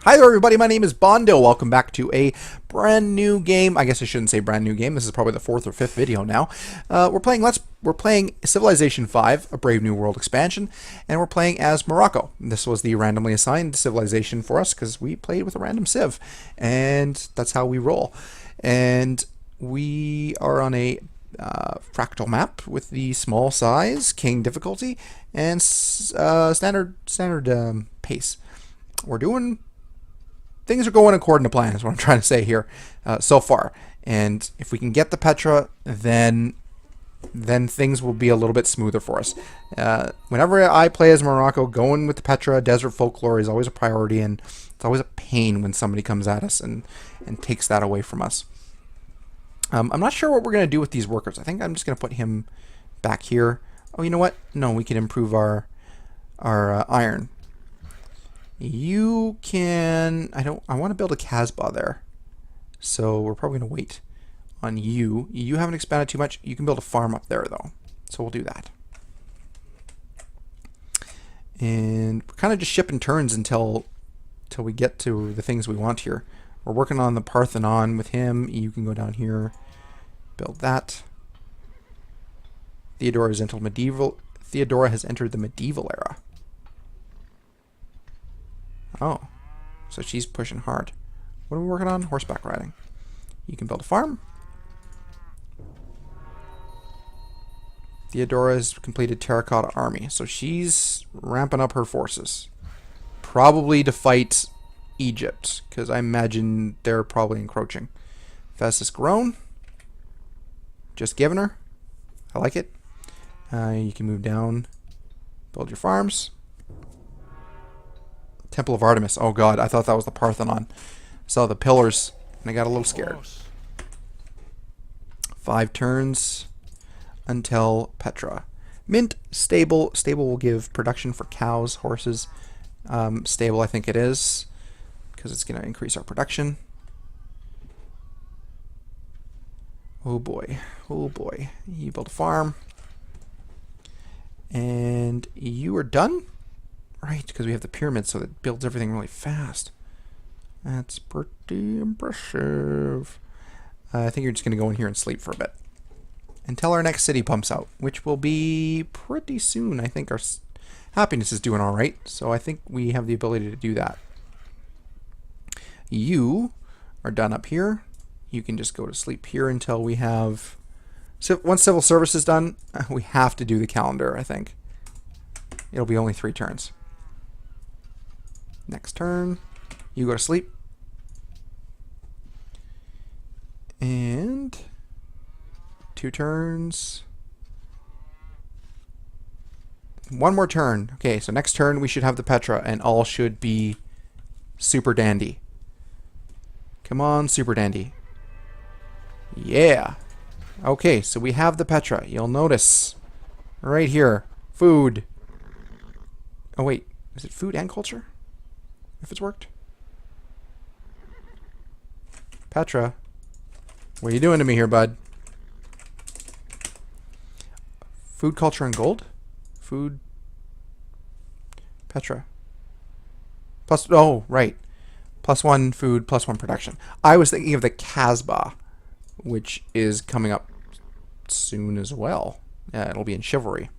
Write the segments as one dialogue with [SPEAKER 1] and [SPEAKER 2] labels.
[SPEAKER 1] Hi there everybody, my name is Bondo. Welcome back to a brand new game. I guess I shouldn't say brand new game. This is probably the fourth or fifth video now. We're playing Civilization 5, a Brave New World expansion, and we're playing as Morocco. This was the randomly assigned civilization for us because we played with a random civ, and that's how we roll. And we are on a fractal map with the small size, king difficulty, and standard pace. Things are going according to plan is what I'm trying to say here so far. And if we can get the Petra, then things will be a little bit smoother for us. Whenever I play as Morocco, going with the Petra, desert folklore is always a priority, and it's always a pain when somebody comes at us and takes that away from us. I'm not sure what we're going to do with these workers. I think I'm just going to put him back here. Oh, you know what? No, we can improve our iron. You can... I want to build a Casbah there. So we're probably going to wait on you. You haven't expanded too much. You can build a farm up there, though. So we'll do that. And we're kind of just shipping turns until we get to the things we want here. We're working on the Parthenon with him. You can go down here, build that. Theodora has entered the medieval era. Oh, so she's pushing hard. What are we working on? Horseback riding. You can build a farm. Theodora has completed Terracotta Army, so she's ramping up her forces. Probably to fight Egypt, because I imagine they're probably encroaching. Fastest grown. Just giving her. I like it. You can move down, build your farms. Temple of Artemis. Oh god, I thought that was the Parthenon. Saw the pillars and I got a little scared. 5 turns until Petra. Mint, stable. Stable will give production for cows, horses. Stable I think it is, because it's going to increase our production. Oh boy. Oh boy. You build a farm. And you are done? Right, because we have the pyramid, so it builds everything really fast. That's pretty impressive. I think you're just going to go in here and sleep for a bit. Until our next city pumps out, which will be pretty soon. I think our happiness is doing alright, so I think we have the ability to do that. You are done up here. You can just go to sleep here until we have... Once civil service is done, we have to do the calendar, I think. It'll be only 3 turns. Next turn, you go to sleep. And 2 turns. 1 more turn. Okay, so next turn we should have the Petra and all should be super dandy. Come on, super dandy. Yeah. Okay, so we have the Petra. You'll notice right here, food. Oh wait, is it food and culture? If it's worked. Petra, what are you doing to me here, bud? Food, culture, and gold? Food. Petra. Plus, oh, right. +1 food, +1 production. I was thinking of the Casbah, which is coming up soon as well. Yeah, it'll be in chivalry.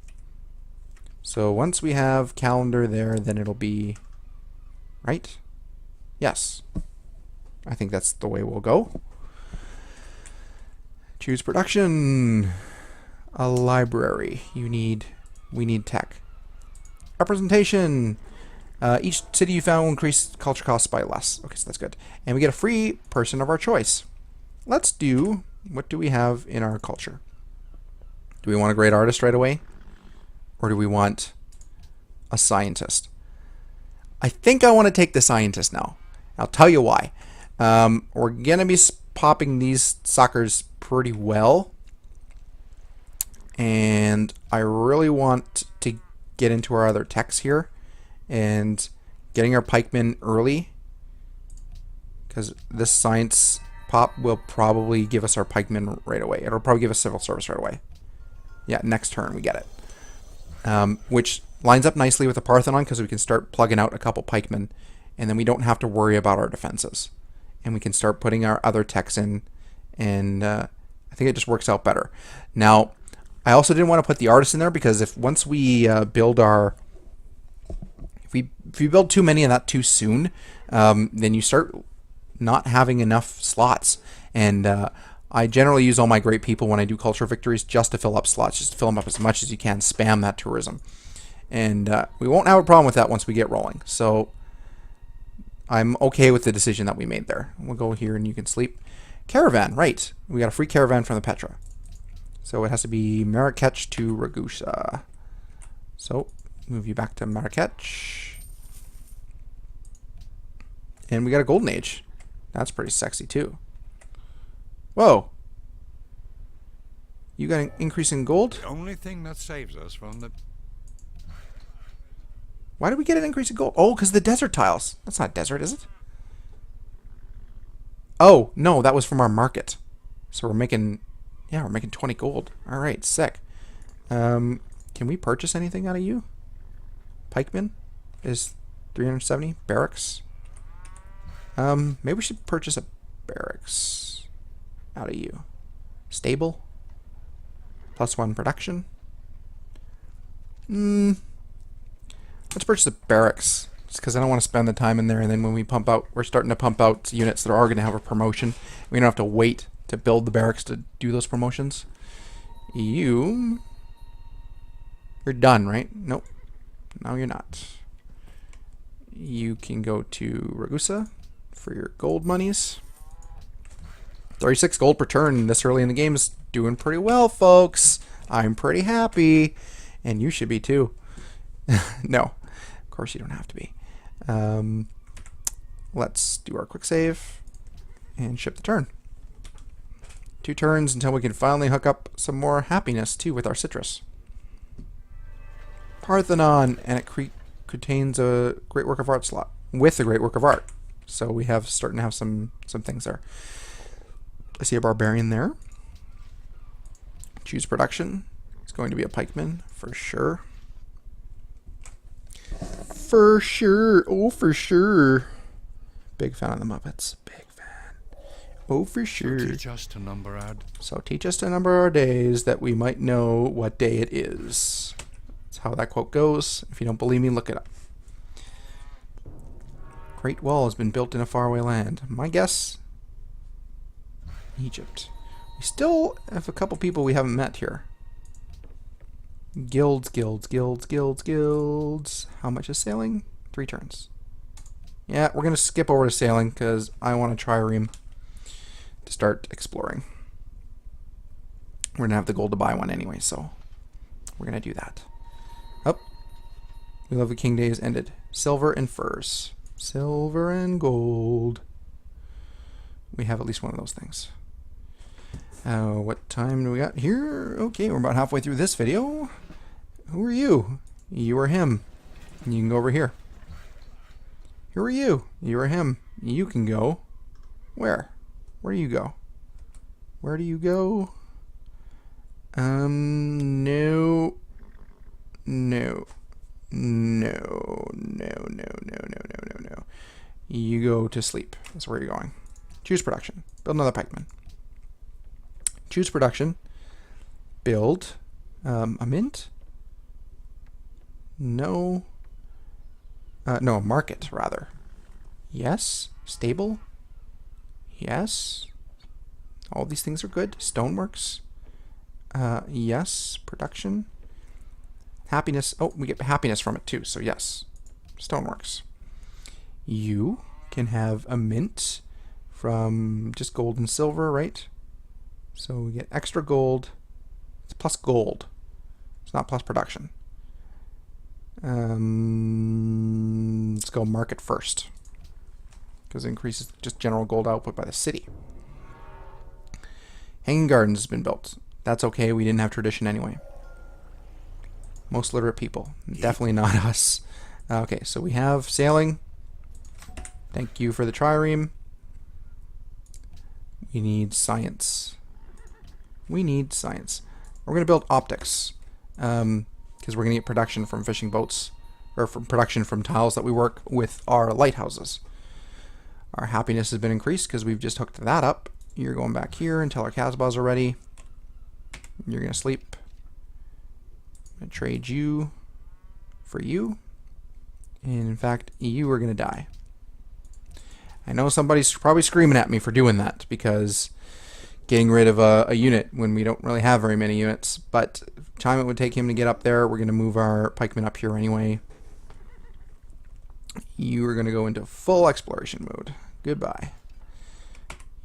[SPEAKER 1] So once we have calendar there, then it'll be... Right? Yes. I think that's the way we'll go. Choose production. A library. We need tech. Representation. Each city you found will increase culture costs by less. Okay, so that's good. And we get a free person of our choice. Let's do... What do we have in our culture? Do we want a great artist right away? Or do we want a scientist? I think I want to take the scientist now. I'll tell you why. We're going to be popping these suckers pretty well. And I really want to get into our other techs here. And getting our pikemen early. Because this science pop will probably give us our pikemen right away. It'll probably give us civil service right away. Yeah, next turn we get it. Which lines up nicely with the Parthenon because we can start plugging out a couple pikemen and then we don't have to worry about our defenses. And we can start putting our other techs in, and I think it just works out better. Now, I also didn't want to put the artist in there because if once we build our... If we build too many and not too soon, then you start not having enough slots. And I generally use all my great people when I do culture victories just to fill up slots, just to fill them up as much as you can, spam that tourism. And we won't have a problem with that once we get rolling. So I'm okay with the decision that we made there. We'll go here and you can sleep. Caravan, right. We got a free caravan from the Petra. So it has to be Marrakech to Ragusa. So move you back to Marrakech. And we got a golden age. That's pretty sexy too. Whoa. You got an increase in gold?
[SPEAKER 2] The only thing that saves us from the...
[SPEAKER 1] Why did we get an increase in gold? Oh, because the desert tiles. That's not desert, is it? Oh, no, that was from our market. So we're making... Yeah, we're making 20 gold. All right, sick. Can we purchase anything out of you? Pikeman is 370. Barracks. Maybe we should purchase a barracks out of you. Stable. +1 production. Let's purchase a barracks. Just because I don't want to spend the time in there, and then when we pump out, we're starting to pump out units that are going to have a promotion. We don't have to wait to build the barracks to do those promotions. You're done, right? Nope. No, you're not. You can go to Ragusa for your gold monies. 36 gold per turn this early in the game is doing pretty well, folks. I'm pretty happy. And you should be too. No, of course you don't have to be. Let's do our quick save and ship the turn. 2 turns until we can finally hook up some more happiness too with our citrus. Parthenon, and it contains a great work of art slot with a great work of art. So we have starting to have some things there. I see a barbarian there. Choose production. It's going to be a pikeman for sure. For sure. Oh, for sure. Big fan of the Muppets. Big fan. Oh, for sure.
[SPEAKER 2] So teach us to number our...
[SPEAKER 1] So teach us to number our days that we might know what day it is. That's how that quote goes. If you don't believe me, look it up. Great Wall has been built in a faraway land. My guess? Egypt. We still have a couple people we haven't met here. Guilds. How much is sailing? 3 turns. Yeah, we're going to skip over to sailing because I want to trireme to start exploring. We're going to have the gold to buy one anyway, so we're going to do that. Oh, we love the King Days ended. Silver and furs. Silver and gold. We have at least one of those things. What time do we got here? Okay, we're about halfway through this video. Who are you? You are him. You can go over here. Who are you? You are him. You can go. Where? Where do you go? Where do you go? No. You go to sleep. That's where you're going. Choose production. Build another pikeman. Choose production. Build a mint. No. No, a market, rather. Yes. Stable. Yes. All these things are good. Stoneworks. Yes. Production. Happiness. Oh, we get happiness from it too, so yes. Stoneworks. You can have a mint from just gold and silver, right? So we get extra gold. It's plus gold. It's not plus production. Let's go market first, because it increases just general gold output by the city. Hanging Gardens has been built. That's okay, we didn't have tradition anyway. Most literate people. Definitely not us. Okay, so we have sailing. Thank you for the trireme. We need science. We need science. We're going to build optics. Because we're going to get production from fishing boats or from production from tiles that we work with our lighthouses. Our happiness has been increased because we've just hooked that up. You're going back here until our Casbahs are ready. You're going to sleep. I'm going to trade you for you. And in fact, you are going to die. I know somebody's probably screaming at me for doing that because getting rid of a unit when we don't really have very many units. But time it would take him to get up there, we're going to move our pikemen up here anyway. You are going to go into full exploration mode. Goodbye.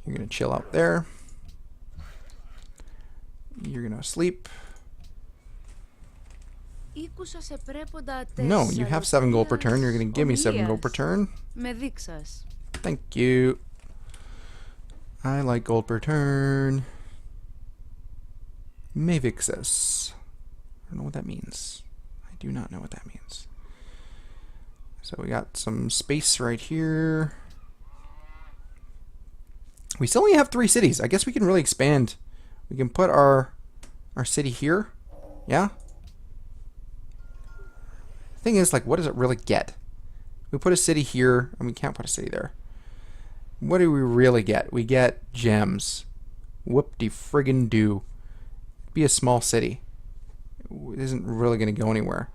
[SPEAKER 1] You're going to chill out there. You're going to sleep. No, you have 7 gold per turn. You're going to give me 7 gold per turn. Thank you. I like gold per turn. Mavixus. I don't know what that means. I do not know what that means. So we got some space right here. We still only have 3 cities. I guess we can really expand. We can put our city here. Yeah? Thing is, like, what does it really get? We put a city here, and we can't put a city there. What do we really get? We get gems. Whoop-de-friggin-do. Be a small city. It isn't really going to go anywhere.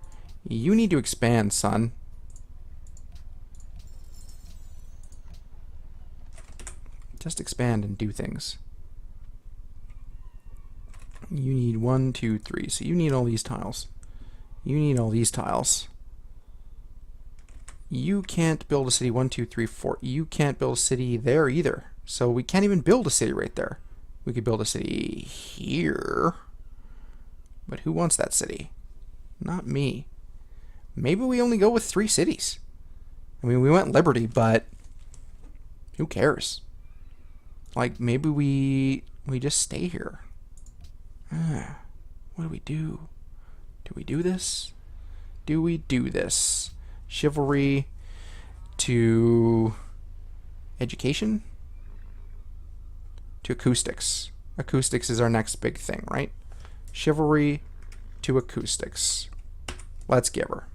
[SPEAKER 1] You need to expand, son. Just expand and do things. You need 1, 2, 3. So you need all these tiles. You need all these tiles. You can't build a city 1, 2, 3, 4. You can't build a city there either. So we can't even build a city right there. We could build a city here. But who wants that city? Not me. Maybe we only go with 3 cities. I mean, we went Liberty, but who cares? Like, maybe we just stay here. What do we do? Do we do this? Do we do this? Chivalry to education to acoustics. Acoustics is our next big thing, right? Chivalry to acoustics. Let's give her.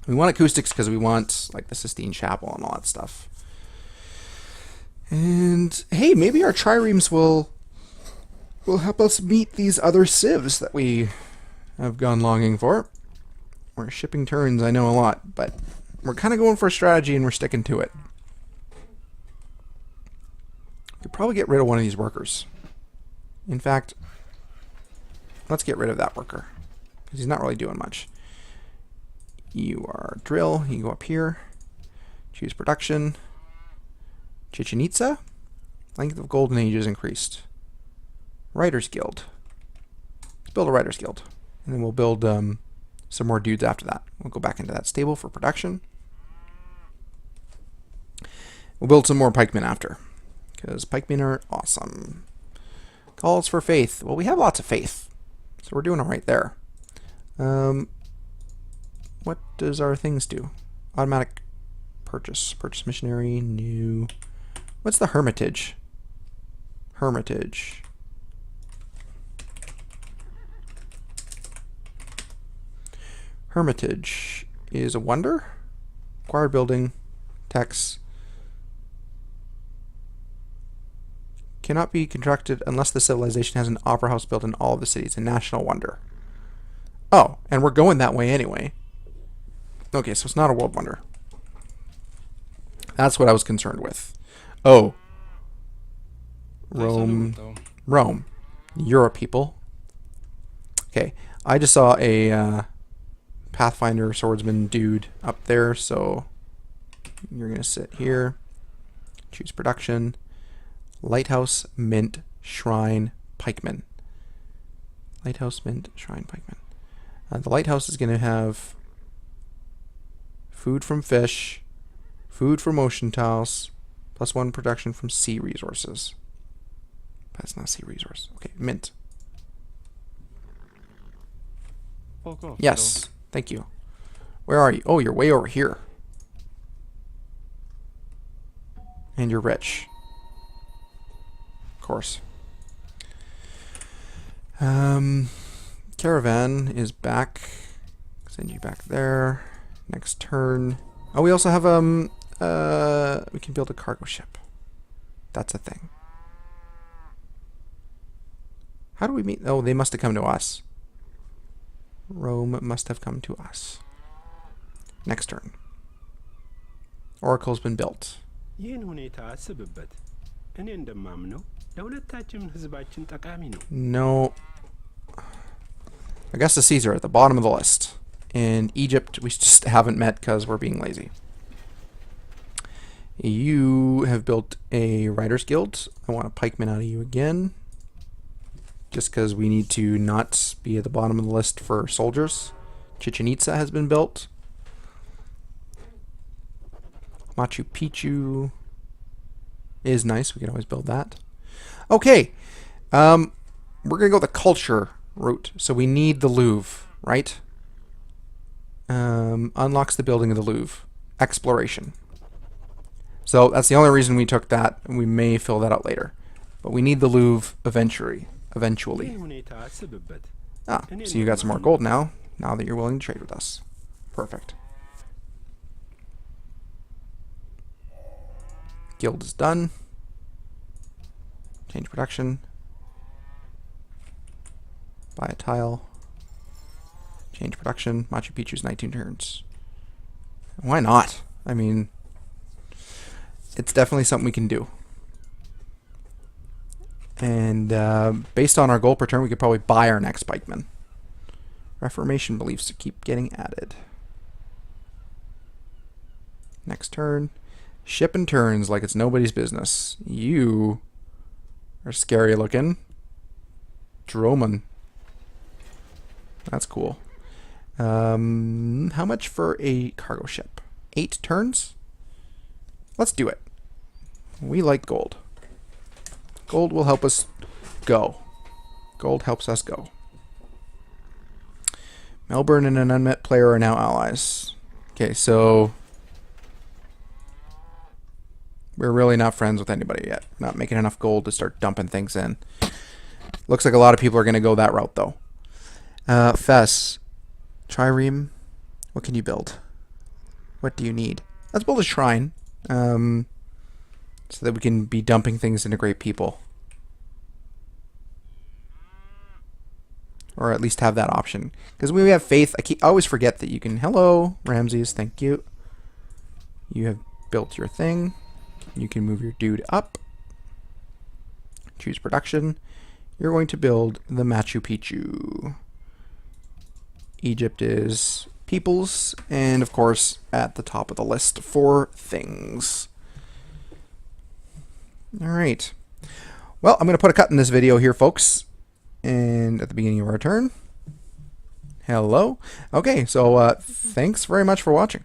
[SPEAKER 1] We want acoustics because we want like the Sistine Chapel and all that stuff. And hey, maybe our triremes will help us meet these other civs that we have gone longing for. We're shipping turns, I know a lot, but we're kind of going for a strategy and we're sticking to it. We could probably get rid of one of these workers. In fact, let's get rid of that worker because he's not really doing much. You are drill. You go up here. Choose production. Chichen Itza. Length of Golden Age is increased. Writers Guild. Let's build a Writers Guild. And then we'll build some more dudes after that. We'll go back into that stable for production. We'll build some more pikemen after. Because pikemen are awesome. Calls for faith. Well, we have lots of faith. So we're doing all right there. What does our things do? Automatic purchase. Purchase missionary. New. What's the hermitage? Hermitage. Hermitage is a wonder. Acquired building. Text. Cannot be constructed unless the civilization has an opera house built in all of the cities. A national wonder. Oh, and we're going that way anyway. Okay, so it's not a world wonder. That's what I was concerned with. Oh. Rome. Europe people. Okay, I just saw a Pathfinder swordsman dude up there, so you're going to sit here. Choose production. Lighthouse, mint, shrine, pikeman. Lighthouse, mint, shrine, pikeman. The lighthouse is going to have food from fish, food from ocean tiles, +1 production from sea resources. That's not sea resource. Okay, mint. Yes, thank you. Where are you? Oh, you're way over here. And you're rich. Of course. Caravan is back. Send you back there. Next turn. Oh, we also have we can build a cargo ship. That's a thing. How do we meet? Oh, they must have come to us. Rome must have come to us. Next turn. Oracle's been built. No. Augustus Caesar at the bottom of the list. In Egypt, we just haven't met because we're being lazy. You have built a Writers Guild. I want a pikeman out of you again. Just because we need to not be at the bottom of the list for soldiers. Chichen Itza has been built. Machu Picchu is nice. We can always build that. Okay. We're going to go the culture route. So we need the Louvre, right? Unlocks the building of the Louvre. Exploration. So that's the only reason we took that. We may fill that out later. But we need the Louvre eventually. Ah, so you got some more gold now that you're willing to trade with us. Perfect. Guild is done. Change production. Buy a tile. Change production. Machu Picchu's 19 turns. Why not? I mean, it's definitely something we can do. And based on our gold per turn, we could probably buy our next pikeman. Reformation beliefs keep getting added. Next turn. Shipping turns like it's nobody's business. You are scary looking. Droman. That's cool. How much for a cargo ship? 8 turns? Let's do it. We like gold. Gold will help us go. Gold helps us go. Melbourne and an unmet player are now allies. Okay, so we're really not friends with anybody yet. Not making enough gold to start dumping things in. Looks like a lot of people are going to go that route, though. Fes. Trireme. What can you build? What do you need? Let's build a shrine. So that we can be dumping things into great people. Or at least have that option. Because when we have faith, I always forget that you can... Hello, Ramses, thank you. You have built your thing. You can move your dude up. Choose production. You're going to build the Machu Picchu. Egypt is peoples. And, of course, at the top of the list for things. Alright. Well, I'm going to put a cut in this video here, folks. And at the beginning of our turn. Hello. Okay, so thanks very much for watching.